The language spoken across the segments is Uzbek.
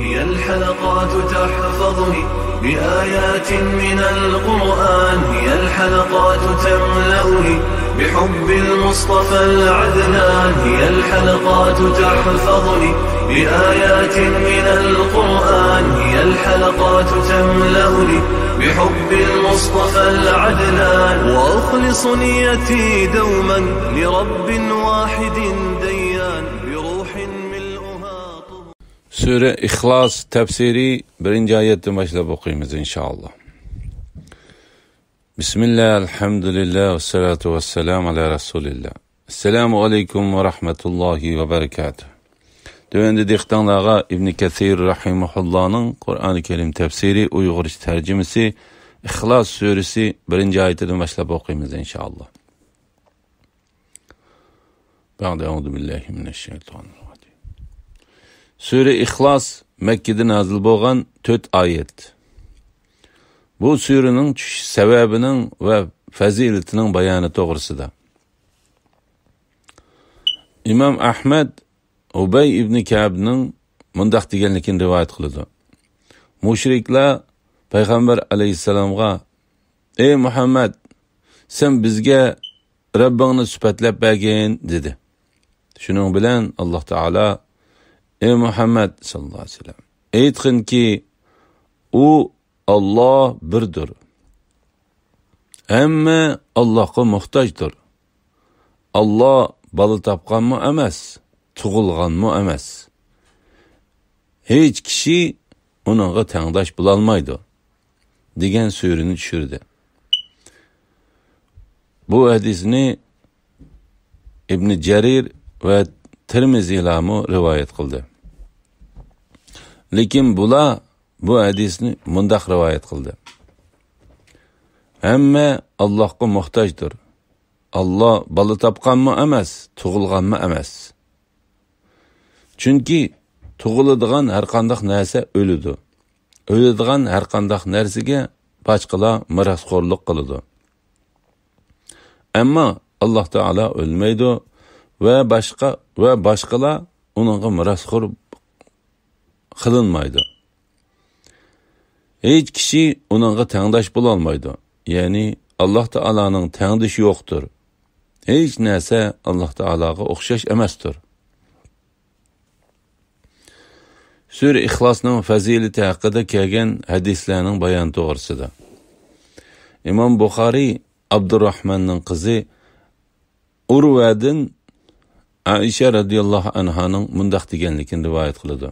هي الحلقات تحفظني بآيات من القرآن، هي الحلقات تملأني بحب المصطفى العدنان، هي الحلقات تحفظني بآيات من القرآن، هي الحلقات تملأني بحب المصطفى العدنان، وأخلص نيتي دوما لرب واحد ديان بروح ملؤها طهور. Sure İhlas tefsiri 1. ayetten başlayıp okuyumuz inşallah. Bismillah, elhamdülillah, ve salatu ve selamu ala Resulillah. Esselamu aleyküm ve rahmetullahi ve berekatuhu. Dövende dehtanlığa İbn-i Kethir Rahimullah'ın Kur'an-ı Kerim tefsiri, Uygurca tercümesi, İhlas suresi 1. ayetten başlayıp okuyumuz inşallah. Ba'de euzu billahi mineşşeytanirracim. Sure İhlas Mekke'de nazil bolgan 4 ayet. Bu surenin düşüş sebebinin ve faziletinin bayanı toğrusida. İmam Ahmed Ubey ibn Ka'b'nin mundaq deganligini rivoyat qiladi. Mushriklar Payg'ambar alayhissalomga: "Ey Muhammad, sen bizga Rabbingni sifatlab bergin" dedi. Shuning bilan Alloh taolo: "Ey Muhammed sallallahu aleyhi ve sellem, aytgin ki u Allah birdir. Amma Allohga muhtojdir. Allah bola topganmi emas, tug'ilganmi emas. Hech kishi uningga tengdosh bo'la olmaydi" degan surani tushirdi. Bu hadisni İbn Jarir ve Tirmizi'lamu rivoyat qildi. Lekin bular bu hadisni mundaq rivoyat qildi: "Hamma Allohga muhtojdir. Allah bola topganmi emas, tug'ilganmi emas. Chunki tug'iladigan har qanday narsa o'ladi. O'ladigan har qanday narsaga boshqalar mirosxo'rlik qiladi. Ammo Alloh taolo o'lmaydi ve boshqalar uningga mirosxo'r qilinmaydi. Hech kishi uningga tengdosh bo'la olmaydi. Ya'ni Alloh taolaning tengdoshi yo'qdir. Hech narsa Alloh taologa o'xshash emasdir." Sura İhlasning fazilati haqida kelgan hadislarning bayoni to'g'risida. İmam Buxoriy Abdurrahmonning qizi Urvadan Aisha radhiyallohu anhaning mundaq deganligini rivoyat qiladi.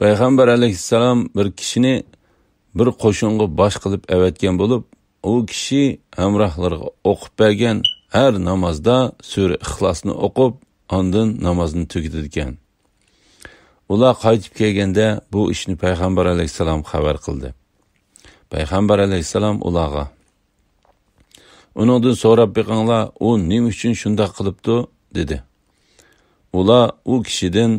Payg'ambar alayhissalom bir kishini bir qo'shinga bosh qilib avatgan bo'lib, u kishi hamrohlariga o'qib bergan har namozda sura İhlasni o'qib, ondan namozni tugatgan. Ular qaytib kelganda bu ishni Payg'ambar alayhissalom xabar qildi. Payg'ambar alayhissalom ularga: "Uningdan so'rab beqinglar, u nima uchun shunday qilibdi?" dedi. Ular u kishidan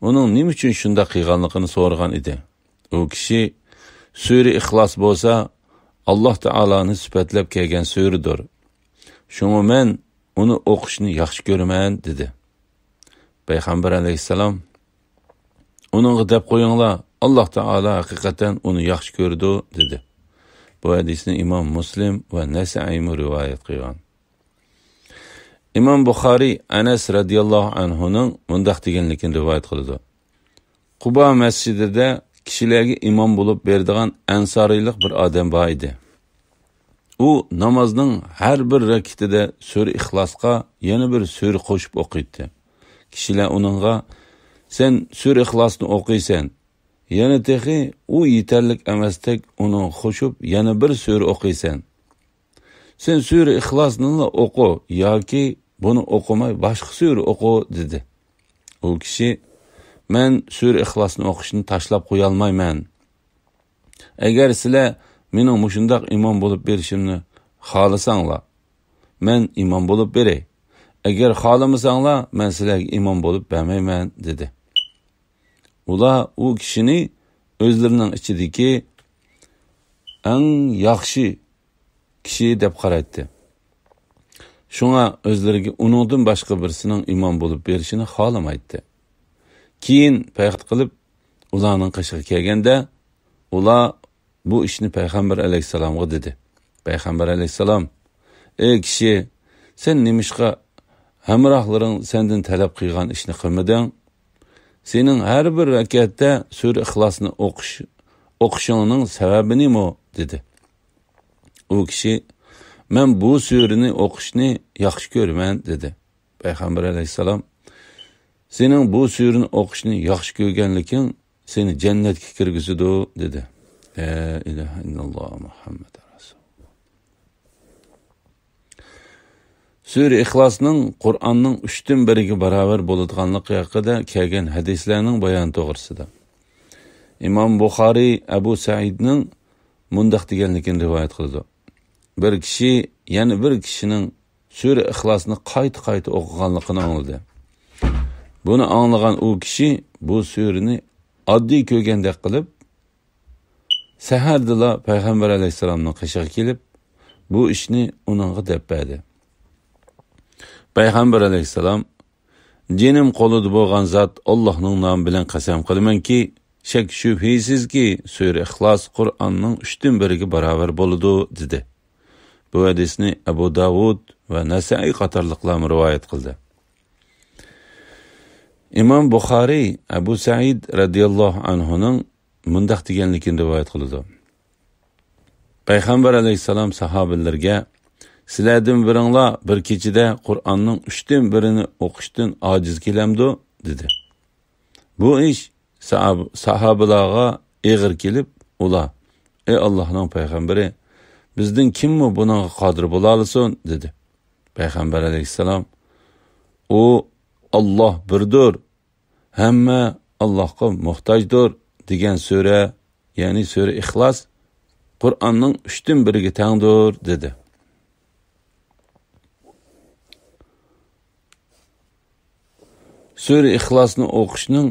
uning nima uchun shunday qilganligini so'ragan edi. U kishi: "Sura İhlas bo'lsa, Alloh taoloni sifatlab kelgan suradir. Shunga men uni o'qishni yaxshi ko'raman" dedi. Payg'ambar alayhissalom: "Uningga deb qo'yinglar, Alloh taolo haqiqatan uni yaxshi ko'rdi" dedi. Bu hadisni İmam Muslim ve Nesai rivoyat qilgan. İmam Buxoriy Anas radhiyallohu anhuning mundaq deganligini rivoyat qildi. Quba masjidida kishilarga imom bo'lib beradigan ansoriylik bir odam bor edi. U namozning har bir rakatida sura İhlasga yana bir sura qo'shib o'qiydi. Kishilar uningga: "Sen sura İhlasni o'qiysan, yana texi u yetarlik emasdek uni qo'shib yana bir sura o'qiysan. Sen sura İhlasni o'qi yoki buni o'qimay boshqa sura o'qi" dedi. U kishi: "Men sura İhlasni o'qishni tashlab qo'ya olmayman. Agar sizlar mening mushundaq imom bo'lib berishimni xohlasanglar, men imom bo'lib beray. Agar xohlamasanglar, men sizlarga imom bo'lib bermayman" dedi. Ular u kishini o'zlarining ichidagi eng yaxshi kishi deb qaraydi. Şuna özleriga uningdan boshqa birisining imom bo'lib berishini xohlamaydi. Keyin payg'ambar qilib ularning qishig'i kelganda, ular bu ishni payg'ambar alayhisalomga dedi. Payg'ambar alayhisalom: "Ey kishi, sen nimishqa hamrohlaring sendan talab qilgan ishni qilmading? Sening har bir rakatda sura Ixlosni o'qishingning sababi nima?" dedi. U kishi: "Men bu surani o'qishni yaxshi ko'raman" dedi. Payg'ambar alayhisalom: "Sening bu surani o'qishni yaxshi ko'rganliging seni jannatga kirgizadi" dedi. La ilaha illalloh Muhammad rasululloh. Sura Ixlosning Qur'onning 3/1 barobar bo'ladiganligi haqida kelgan hadislarning bayoni to'g'risida Imom Buxoriy Abu Saidning mundaq deganligini rivoyat qildi. Bir kishi yana bir kishining Sura Ixlosni qayta o'qiganligini angladi. Buni anglagan u kishi bu surani oddiy ko'rgandek qilib, sahardala payg'ambar alayhisalomning qishig'i kelib, bu ishni uningga deb berdi. Payg'ambar alayhisalom: "Jinim qo'lida bo'lgan zot Allohning nomi bilan qasam qilamanki, shak shubhisizki, Sura Ixlos Qur'onning 3/1 barobar bo'ladi" dedi. Bu hadisni Abu Davud va Nasai qatorliqlar rivoyat qildi. Imom Buxoriy Abu Said radhiyallohu anhuning mundaq deganligini rivoyat qildi. Payg'ambar alayhisalom sahobalarga: "Sizlardan biringlar bir kechida Qur'onning 3/1 o'qishdan ojiz kelamdi" dedi. Bu ish sahobalarga og'ir kelib, ular: "Ey Allohning payg'ambari, bizdan kimmi bunaqa qodir bo'la olsin" dedi. Payg'ambar alayhisalom: "O Alloh birdir, hamma Allohga muhtojdir" degan sura, ya'ni sura Ixlos Qur'onning 3/1 tengdir dedi. Sura Ixlosni o'qishning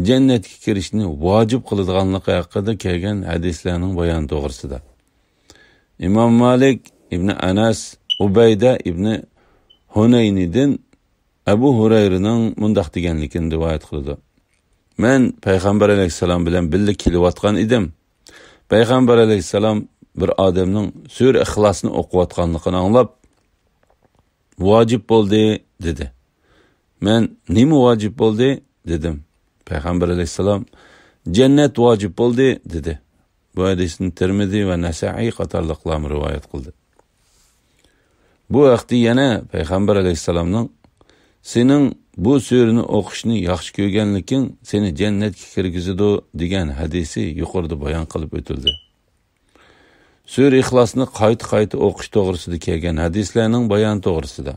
jannatga kirishni vojib qiladiganligi haqida kelgan hadislarning bayoni to'g'risida Imom Malik ibn Anas Ubayda ibn Hunaynidan Abu Hurayraning mundaq deganligini rivoyat qildi. "Men payg'ambar alayhisalom bilan birga kelayotgan edim. Payg'ambar alayhisalom bir odamning Sura Ixlosni o'qiyotganligini anglab, vojib bo'ldi" dedi. "Men nima vojib bo'ldi?" dedim. Payg'ambar alayhisalom: "Jannat vojib bo'ldi" dedi. Bu hadisni Tirmiziy va Nasai qatorliqlar rivoyat qildi. Bu vaqtda yana payg'ambar alayhisalomning: "Sening bu surani o'qishni yaxshi ko'rganliging seni jannatga kirgizadi" degan hadisi yuqorida bayon qilib o'tildi. Sura Ixlosni qayta o'qish to'g'risida kelgan hadislarning bayoni to'g'risida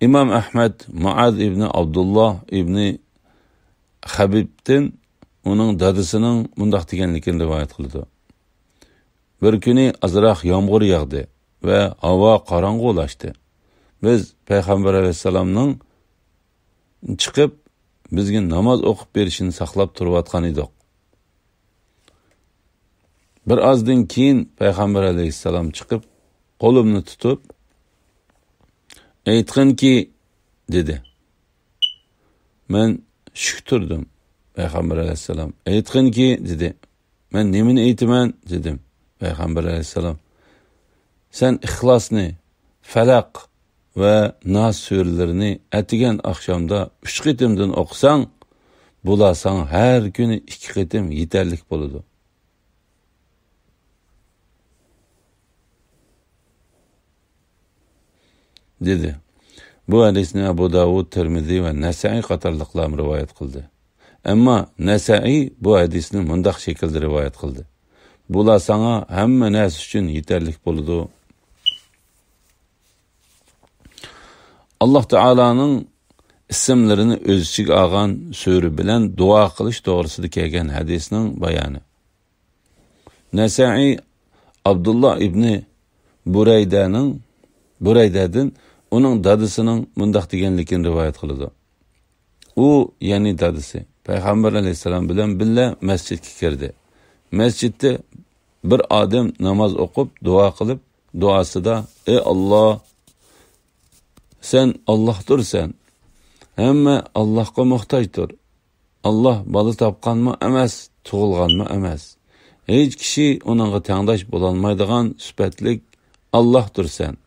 Imom Ahmad Muaz ibn Abdullah ibn Habibdan uning dadasining mundaq deganligini rivoyat qildi. Bir kuni azroq yomg'ir yog'di va havo qorong'ulashdi. Biz payg'ambar alayhisalomning chiqib bizga namoz o'qib berishini saqlab turayotgan edik. Bir ozdan keyin payg'ambar alayhisalom chiqib, qo'limni tutib, "Aytqinki" dedi. Men shuk turdim. Payg'ambar alayhisalom: "Aytqinki" dedi. Men nimani aytaman dedim. Payg'ambar alayhisalom: "Sen Ixlosni, Falaq va Nas suralarini atigan oqshomda 3 qitimdan o'qisang, bular sana har kuni 2 qitim yetarli bo'ladi." dedi. Bu hadisni Abu Davud, Tirmiziy va Nasai qatorliqlar rivoyat qildi. Ammo Nasai bu hadisni mundaq shaklda rivoyat qildi: "Bular sana hamma narsa uchun yetarli bo'ladi." Alloh taolaning ismlarini o'z ichiga olgan sura bilan duo qilish to'g'risida kelgan hadisning bayoni. Nasai Abdullah ibn Buraydadan uning dadasining mundaq deganligini rivoyat qildi. U, ya'ni dadasi, payg'ambar alayhisalom bilan birga masjidga kirdi. Masjidda bir odam namoz o'qib, duo qilib, duosida ey Allah, sen Allah'tır sen. Hamma Allah'a muhtaçdır. Allah balı tapqanmı emas, tug'ilganmı emas. Hech kishi onunğa tengdaş bolalmaydigan sübetlik Allah'tır sen.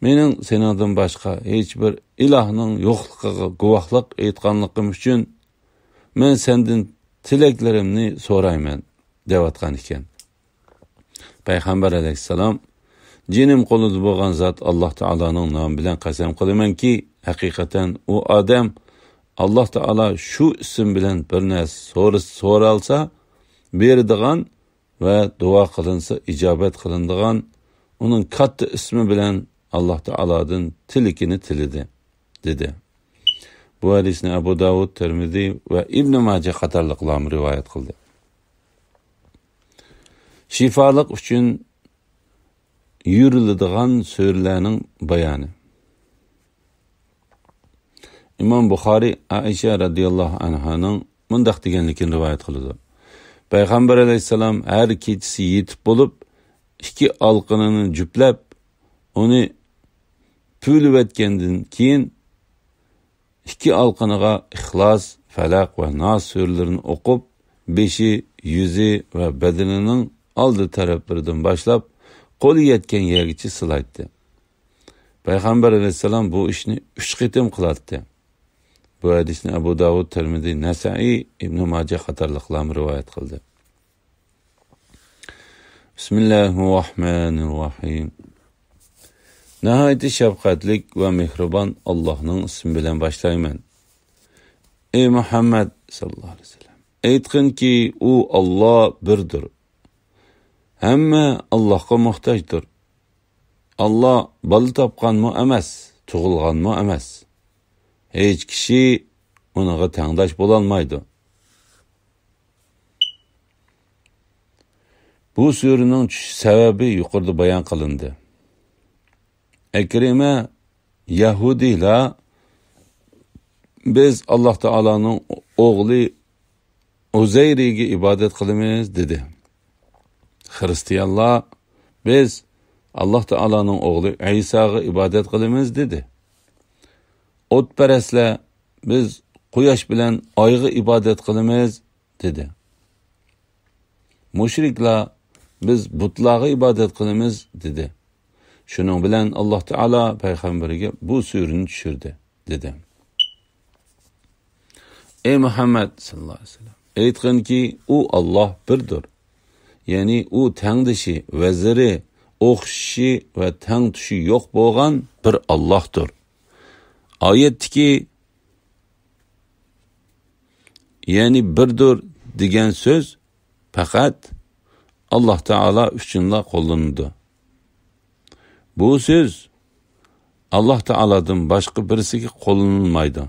Mening sendan başqa hech bir ilahning yo'qligiga guvohlik aytganligim uchun men sendan tilaklarimni so'rayman deyotgan ekan. Payg'ambar alayhissalom jinim qo'lida bo'lgan zot Alloh taolaning nomi bilan qasam qilamanki, haqiqatan u odam Alloh taolo shu ism bilan bir narsa so'ralsa beradigan va duo qilinsa ijobat qilinadigan uning katta ismi bilan Alloh taoladan tilikini tilidi dedi. Bu hadisni Abu Davud, Tirmizi va Ibn Majah qatorliqlar rivoyat qildi. Shifolik uchun yuriladigan so'zlarning bayoni. İmam Buxoriy Aisha radhiyallohu anhaning mundaq deganligini rivoyat qiladi. Payg'ambar alayhissalom har kechasi yetib bo'lib, ikki alqinini juplab, uni pulib etgandan keyin ikki alqiniga Ixlos, Falaq va Nas suralarini o'qib, beshi, yuzi va badanining oldi taraflaridan boshlab qo'li yetgan yergacha silaydi. Payg'ambar alayhissalom bu ishni 3 qitim qiladi. Bu hadisni Abu Davud, Tirmizi, Nasa'iy, Ibn Majah qatorliqlar rivoyat qildi. Bismillahirrohmanirrohim. Nəhayət şəfqətlik və mehribon Allah'ın ismi bilan başlayman. Ey Muhammed sallallahu aleyhi ve sellem, aytqin ki, u Allah birdir. Hamma Allah'a muhtaçdır. Allah balı tapqanmı emas, tug'ilganmı emas. Hech kishi onaga tengdaş bolalmaydi. Bu surening tushish sababi yuqorida bayon qilindi. Ekrime Yahudilar biz Allah Teala'nın oğlu Uzeyr'e ibadet qilamiz dedi. Hristiyanlar biz Allah Teala'nın oğlu İsa'ga ibadet qilamiz dedi. Otperestler biz quyosh bilan oyga ibadet qilamiz dedi. Müşriklar biz butlarga ibadet qilamiz dedi. Şunun bilan Allah Teala payg'ambariga bu surani tushirdi dedi. Ey Muhammed sallallahu aleyhi ve sellem, aytqin ki u Allah birdir. Yani u tengdishi, veziri, o'xshishi va teng tushi yo'q bo'lgan bir Allohdir. Oyatdiki yani birdir degan so'z faqat Allah Teala uchunla qo'llanadi. Bu söz Allah Teala'dan başka birisiga qo'llanilmaydi.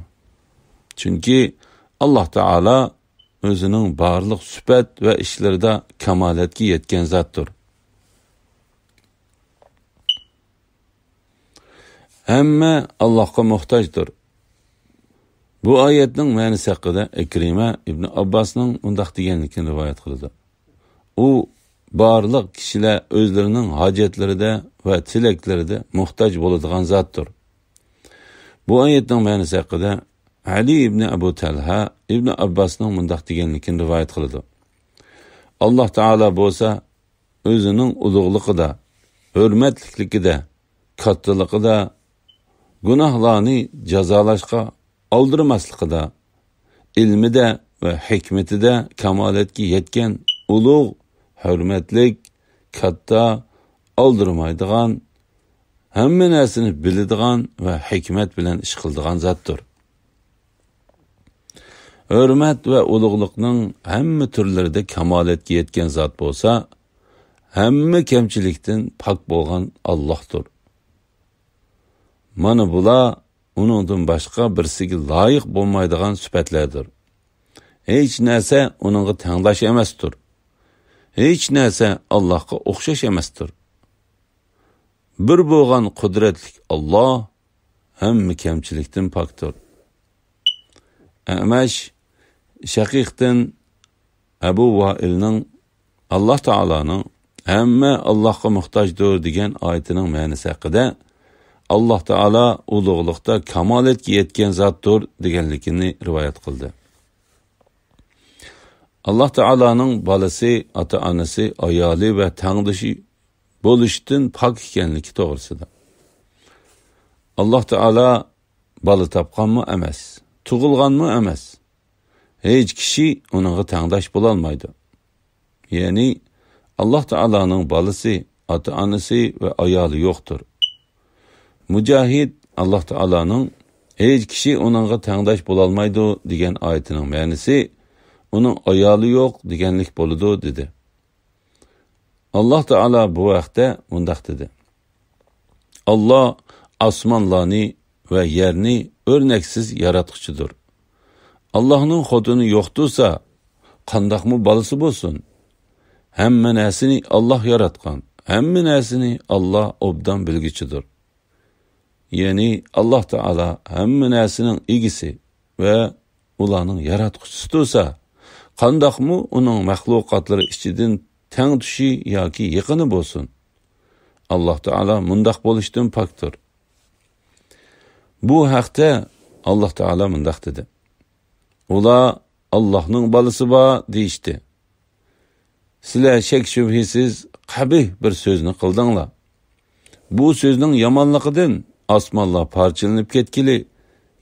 Çünkü Allah Teala özünün barliq sübət ve işlərdə kamalatga yetgan zatdır. Hamma Allah'a muhtaçdır. Bu ayetning ma'nosi haqida Ikrima ibn Abbasning undaq deganligini rivoyat qildi. U barliq kishilar o'zlarining hojatlarida va tilaklarida muhtoj bo'ladigan zotdir. Bu oyatning ma'nosi haqida Ali ibn Abu Talha ibn Abbasning mundaq deganligini rivoyat qildi. Alloh taolo bo'lsa o'zining ulug'ligida, hurmatlikligida, kattaligida, gunohlarni jazolashga oldirmasligida, ilmida va hikmatida kamolatga yetgan ulug', hurmatlik, katta, oldirmaydigan, hamma narsani biladigan va hikmat bilan ish qiladigan zotdir. Hurmat va ulug'liqning hamma turlarida kamolatga yetgan zot bo'lsa, hamma kamchilikdan pok bo'lgan Allohdir. Mana bular uningdan boshqa birsiga loyiq bo'lmaydigan sifatlardir. Hech narsa uningga tengdosh emasdir. Hech narsa Allohga o'xshash emasdir. Bir bo'lgan qudratli Alloh hamma kamchilikdan pokdir. Amash Shaqiqdan Abu Vailning Alloh taolaning hamma Allohga muhtojdir degan oyatining ma'nosi haqida Alloh taolo ulug'liqda kamolatga yetgan zotdir deganligini rivoyat qildi. Alloh taoloning bolasi, ota-onasi, ayoli va tangdoshi bo'lishdan pok ekanligi to'g'risida. Alloh taolo bola topganmi emas, tug'ilganmi emas. Hech kishi uningga tangdosh bo'la olmaydi. Ya'ni Alloh taoloning bolasi, ota-onasi va ayoli yo'qdir. Mujohid Alloh taoloning hech kishi uningga tangdosh bo'la olmaydi degan oyatining ma'nosi uning ayoli yo'q deganlik bo'ladi dedi. Alloh taolo bu vaqtda mundaq dedi. Alloh osmonlarni va yerni o'rnaksiz yaratquchidir. Allohning xotini yo'qdirsa, qandoqmi bolasi bo'lsin? Hamma narsani Alloh yaratgan. Hamma narsani Alloh obdan bilgichidir. Ya'ni Alloh taolo hamma narsaning egisi va ularning yaratquchisi bo'lsa, qandoqmi uning mahluqotlari ichidan tang tushi yoki yaqini bo'lsin? Alloh taolo mundaq bo'lishdan pokdir. Bu haqda Alloh taolo mundaq dedi. Ular Allohning bolasi bor deyishdi. Sizlar shak shubhasiz qabih bir so'zni qildinglar. Bu so'zning yomonligidan osmonlar parchalanib ketgili,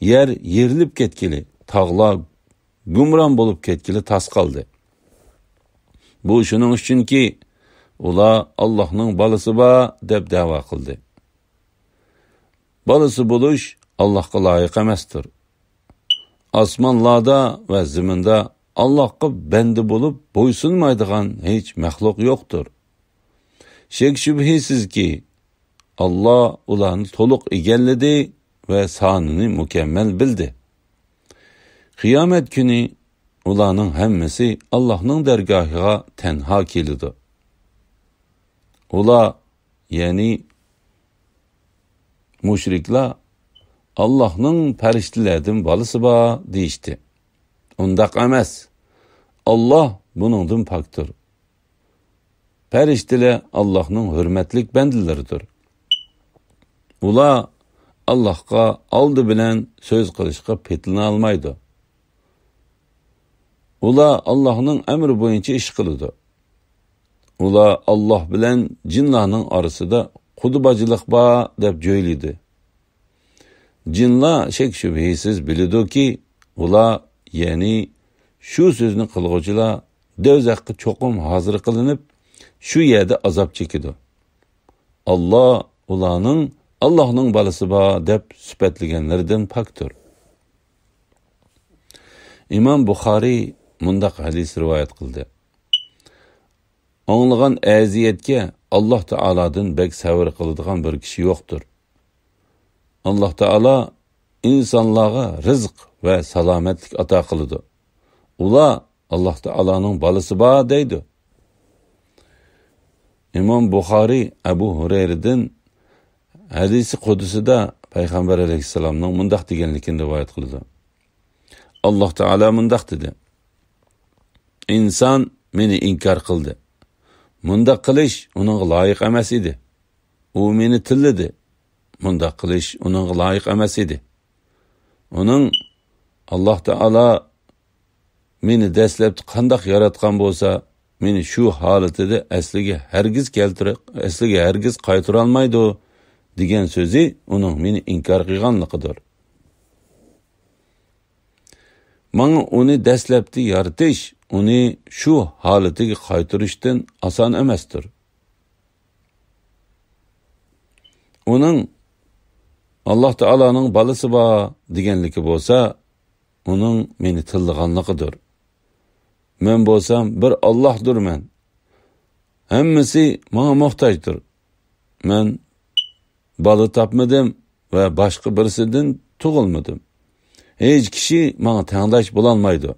yer yerilib ketgili, tog'lar gumron bo'lib ketgili tas qoldi. Bu shuning uchunki ular Allohning bolasi bor deb da'vo qildi. Bolasi bo'lish Allohga loyiq emasdir. Osmonlarda va zaminda Allohga banda bo'lib bo'ysunmaydigan hech maxluq yo'qdir. Shek shubhisizki Alloh ularni to'liq egalladi va sonini mukammal bildi. Qiyomat kuni ularning hammasi Allohning dargohiga tanho keladi. Ular, ya'ni mushriklar Allohning farishtalaridan bolasi bor deyishdi. Undaq emas. Alloh buningdan pokdir. Farishtalar Allohning hurmatli bandalaridir. Ular Allohga oldi bilan so'z qilishga petlana olmaydi. Ular Allohning amri bo'yicha ish qiladi. Ular Alloh bilan jinlarning orasida xudobachilik bor deb jo'ylaydi. Jinlar shak shubhasiz biladi-ki, ular, ya'ni shu so'zni qilg'uvchilar do'zaxga cho'qim hozir qilinib, shu yerda azob chekidi. Alloh ularning Allohning bolasi bor deb sifatlaganlardan pokdir. Imom Buxoriy mundaq hadis rivoyat qildi. O'nglagan aziyatga Alloh taolodan bek sabr qiladigan bir kishi yo'qdir. Alloh taolo insonlarga rizq va salomatlik ato qiladi. Ular Alloh taoloning bolasi bor deydi. Imom Buxoriy Abu Hurayradan hadisi qudusida payg'ambar alayhissalomning mundaq deganligini rivoyat qildi. Alloh taolo mundaq dedi. Inson meni inkor qildi. Mundaq qilish uning loyiq emas edi. U meni tilladi. Mundaq qilish uning loyiq emas edi. Uning Alloh taolo meni dastlab qandoq yaratgan bo'lsa, meni shu holatida asliga hargiz qaytara olmaydi degan so'zi uning meni inkor qilganligidir. Menga uni dastlabda yaratish, uni shu holatiga qaytarishdan oson emasdir. Uning Alloh taoloning bolasi bor deganligi bo'lsa, uning meni tillaganligidir. Men bo'lsam bir Allohdurman. Hammasi menga muhtojdir. Men bola topmadim va boshqa birisidan tug'ilmadim. Hech kishi menga tangdosh bo'la olmaydi.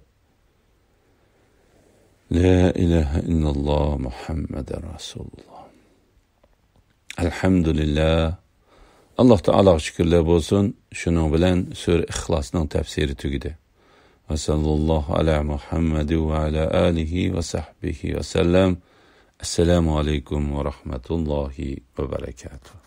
La ilaha illalloh Muhammadur Rasululloh. Alhamdulillah. Alloh taologa shukrlar bo'lsin. Shuning bilan sura Ixlosning tafsiri tugadi. Va sallallohu ala Muhammad va ala alihi va sahbihi va sallam. Assalomu alaykum va rahmatullohi va barakatuh.